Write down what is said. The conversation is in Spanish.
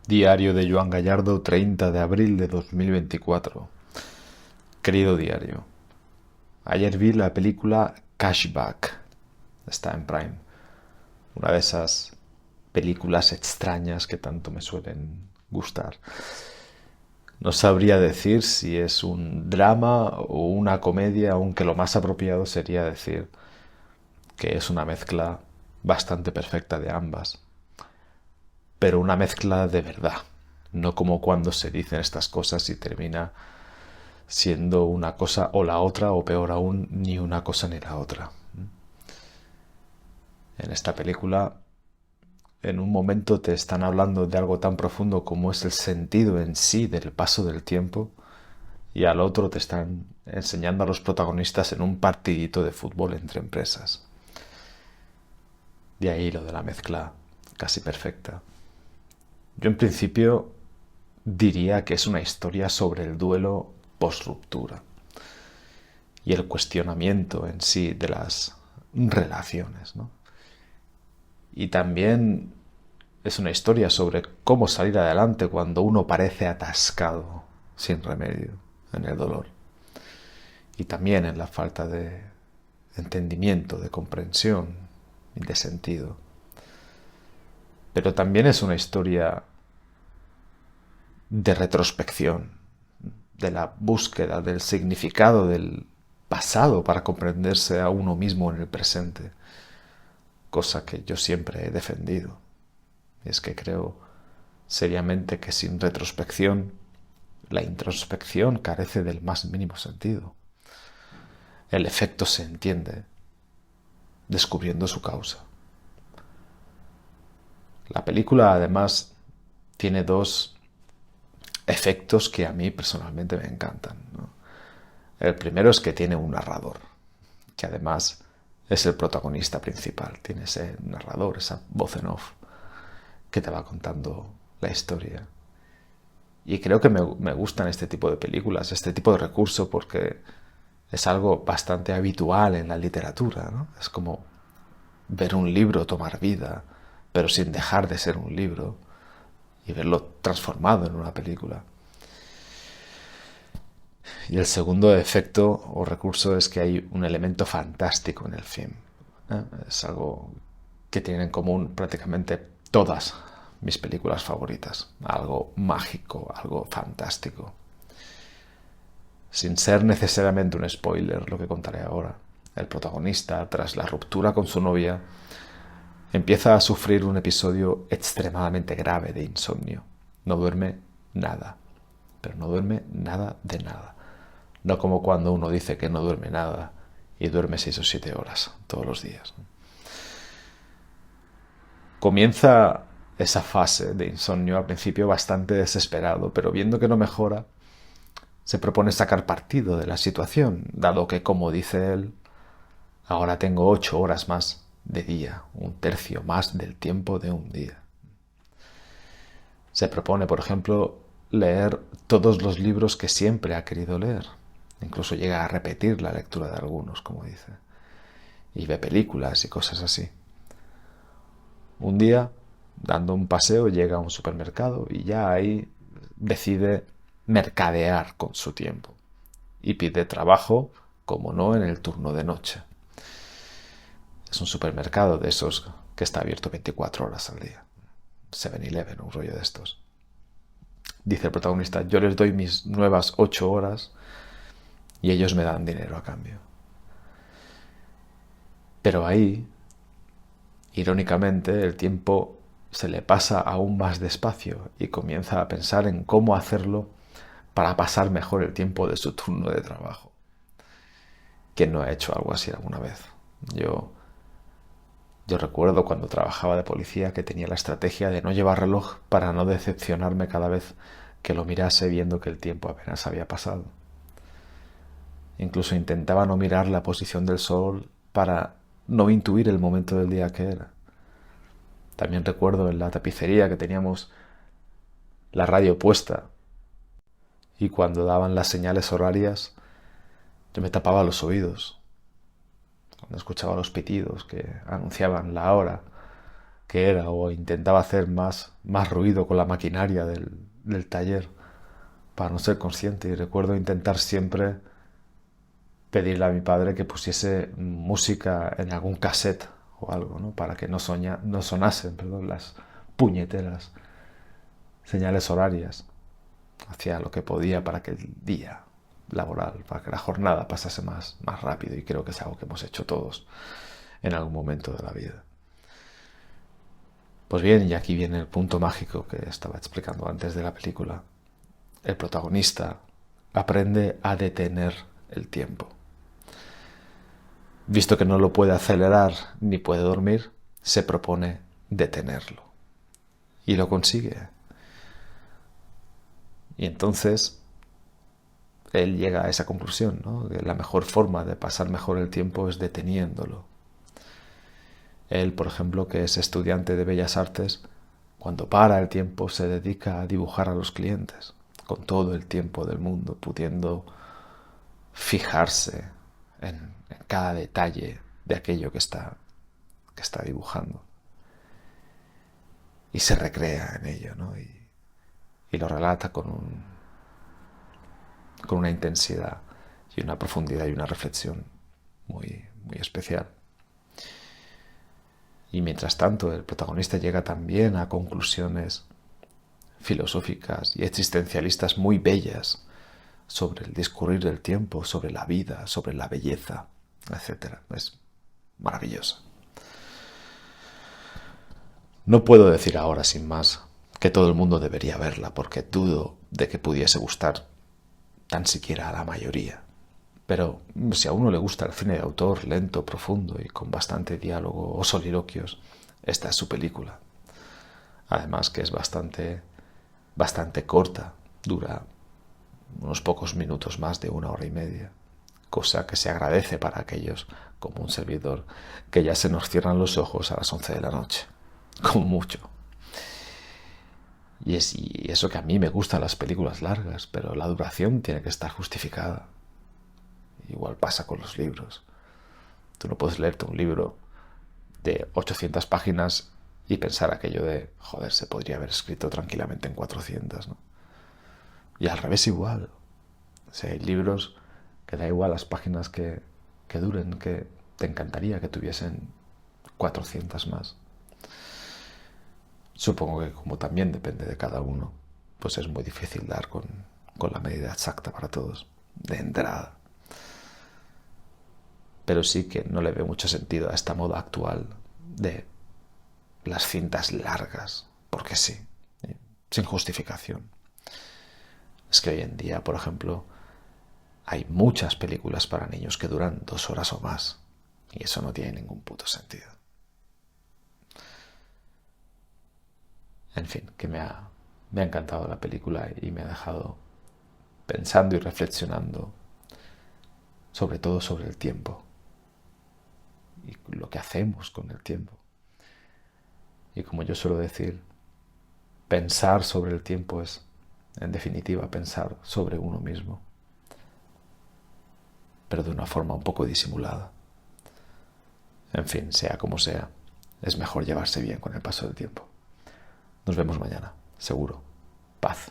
Diario de Joan Gallardo, 30 de abril de 2024. Querido diario, ayer vi la película Cashback. Está en Prime. Una de esas películas extrañas que tanto me suelen gustar. No sabría decir si es un drama o una comedia, aunque lo más apropiado sería decir que es una mezcla bastante perfecta de ambas. Pero una mezcla de verdad, no como cuando se dicen estas cosas y termina siendo una cosa o la otra, o peor aún, ni una cosa ni la otra. En esta película, en un momento te están hablando de algo tan profundo como es el sentido en sí del paso del tiempo, y al otro te están enseñando a los protagonistas en un partidito de fútbol entre empresas. De ahí lo de la mezcla casi perfecta. Yo en principio diría que es una historia sobre el duelo post-ruptura y el cuestionamiento en sí de las relaciones, ¿no? Y también es una historia sobre cómo salir adelante cuando uno parece atascado, sin remedio, en el dolor. Y también en la falta de entendimiento, de comprensión y de sentido. Pero también es una historia de retrospección, de la búsqueda del significado del pasado para comprenderse a uno mismo en el presente, cosa que yo siempre he defendido. Y es que creo seriamente que sin retrospección, la introspección carece del más mínimo sentido. El efecto se entiende descubriendo su causa. La película además tiene dos efectos que a mí personalmente me encantan, ¿no? El primero es que tiene un narrador, que además es el protagonista principal. Tiene ese narrador, esa voz en off, que te va contando la historia. Y creo que me gustan este tipo de películas, este tipo de recurso, porque es algo bastante habitual en la literatura, ¿no? Es como ver un libro tomar vida, pero sin dejar de ser un libro, y verlo transformado en una película. Y el segundo efecto o recurso es que hay un elemento fantástico en el film. Es algo que tienen en común prácticamente todas mis películas favoritas. Algo mágico, algo fantástico. Sin ser necesariamente un spoiler lo que contaré ahora. El protagonista, tras la ruptura con su novia, empieza a sufrir un episodio extremadamente grave de insomnio. No duerme nada, pero no duerme nada de nada. No como cuando uno dice que no duerme nada y duerme 6 o 7 horas todos los días. Comienza esa fase de insomnio al principio bastante desesperado, pero viendo que no mejora, se propone sacar partido de la situación, dado que, como dice él, ahora tengo 8 horas más de día, un tercio más del tiempo de un día. Se propone, por ejemplo, leer todos los libros que siempre ha querido leer. Incluso llega a repetir la lectura de algunos, como dice. Y ve películas y cosas así. Un día, dando un paseo, llega a un supermercado y ya ahí decide mercadear con su tiempo. Y pide trabajo, como no, en el turno de noche. Es un supermercado de esos que está abierto 24 horas al día. 7-Eleven, un rollo de estos. Dice el protagonista, yo les doy mis nuevas 8 horas y ellos me dan dinero a cambio. Pero ahí, irónicamente, el tiempo se le pasa aún más despacio y comienza a pensar en cómo hacerlo para pasar mejor el tiempo de su turno de trabajo. ¿Quién no ha hecho algo así alguna vez? Yo, yo recuerdo cuando trabajaba de policía que tenía la estrategia de no llevar reloj para no decepcionarme cada vez que lo mirase viendo que el tiempo apenas había pasado. Incluso intentaba no mirar la posición del sol para no intuir el momento del día que era. También recuerdo en la tapicería que teníamos la radio puesta y cuando daban las señales horarias yo me tapaba los oídos cuando escuchaba los pitidos que anunciaban la hora que era o intentaba hacer más ruido con la maquinaria del taller para no ser consciente. Y recuerdo intentar siempre pedirle a mi padre que pusiese música en algún cassette o algo, ¿no? Para que no sonasen, perdón, las puñeteras señales horarias. Hacía lo que podía para que el día laboral, para que la jornada pasase más rápido, y creo que es algo que hemos hecho todos en algún momento de la vida. Pues bien, y aquí viene el punto mágico que estaba explicando antes de la película. El protagonista aprende a detener el tiempo. Visto que no lo puede acelerar ni puede dormir, se propone detenerlo. Y lo consigue. Y entonces él llega a esa conclusión, ¿no? Que la mejor forma de pasar mejor el tiempo es deteniéndolo. Él, por ejemplo, que es estudiante de Bellas Artes, cuando para el tiempo se dedica a dibujar a los clientes, con todo el tiempo del mundo, pudiendo fijarse en cada detalle de aquello que está dibujando. Y se recrea en ello, ¿no? Y lo relata con una intensidad y una profundidad y una reflexión muy, muy especial. Y mientras tanto, el protagonista llega también a conclusiones filosóficas y existencialistas muy bellas sobre el discurrir del tiempo, sobre la vida, sobre la belleza, etc. Es maravillosa. No puedo decir ahora, sin más, que todo el mundo debería verla, porque dudo de que pudiese gustar tan siquiera a la mayoría. Pero si a uno le gusta el cine de autor lento, profundo y con bastante diálogo o soliloquios, esta es su película. Además que es bastante corta, dura unos pocos minutos más de 1 hora y media, cosa que se agradece para aquellos, como un servidor, que ya se nos cierran los ojos a las 11 de la noche, como mucho. Y eso que a mí me gustan las películas largas, pero la duración tiene que estar justificada. Igual pasa con los libros. Tú no puedes leerte un libro de 800 páginas y pensar aquello de, joder, se podría haber escrito tranquilamente en 400, ¿no? Y al revés igual. O sea, hay libros que da igual las páginas que duren, que te encantaría que tuviesen 400 más. Supongo que como también depende de cada uno, pues es muy difícil dar con la medida exacta para todos, de entrada. Pero sí que no le veo mucho sentido a esta moda actual de las cintas largas, porque sí, sin justificación. Es que hoy en día, por ejemplo, hay muchas películas para niños que duran 2 horas o más, y eso no tiene ningún puto sentido. En fin, que me ha encantado la película y me ha dejado pensando y reflexionando, sobre todo sobre el tiempo y lo que hacemos con el tiempo. Y como yo suelo decir, pensar sobre el tiempo es, en definitiva, pensar sobre uno mismo, pero de una forma un poco disimulada. En fin, sea como sea, es mejor llevarse bien con el paso del tiempo. Nos vemos mañana, seguro. Paz.